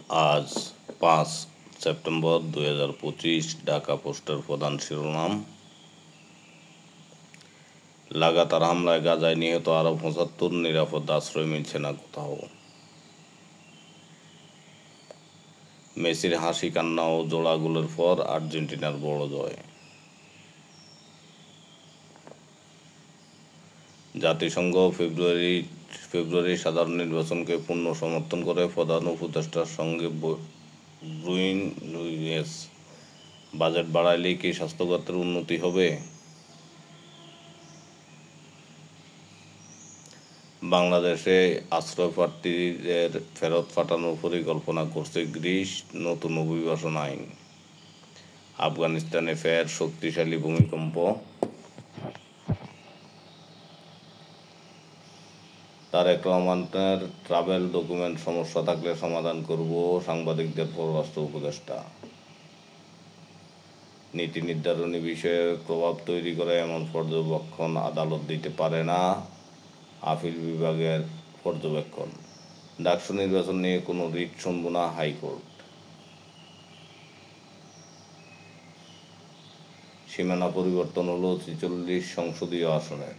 আজ ৫ সেপ্টেম্বর ২০২৫। ঢাকা পোস্টের প্রধান শিরোনাম: লাগাতার হামলায় গাজায় নিহত আরও ৭৫, নিরাপদ আশ্রয় মিলছে না কোথাও। মেসির হাসি কান্না ও জোড়া গোলের পর আর্জেন্টিনার বড় জয়। জাতিসংঘ ফেব্রুয়ারি সাধারণ নির্বাচনকে পূর্ণ সমর্থন করে। প্রধান উপদেষ্টার সঙ্গে ব্রুইন। বাজেট বাড়াইলেই কি স্বাস্থ্যখাতের উন্নতি হবে? বাংলাদেশে আশ্রয়প্রার্থীদের ফেরত পাঠানোর পরিকল্পনা করছে গ্রিস। নতুন অভিবাসন আইন। আফগানিস্তানে ফের শক্তিশালী ভূমিকম্প। তারেক রহমানের ট্রাভেল ডকুমেন্ট সমস্যা থাকলে সমাধান করব সাংবাদিকদের পররাষ্ট্র উপদেষ্টা। নীতি নির্ধারণী বিষয়ে প্রভাব তৈরি করে এমন পর্যবেক্ষণ আদালত দিতে পারে না, আপিল বিভাগের পর্যবেক্ষণ। ডাকসু নির্বাচন নিয়ে কোনো রিট শুনব না হাইকোর্ট। সীমানা পরিবর্তন হলো ৪৬ সংসদীয় আসনের।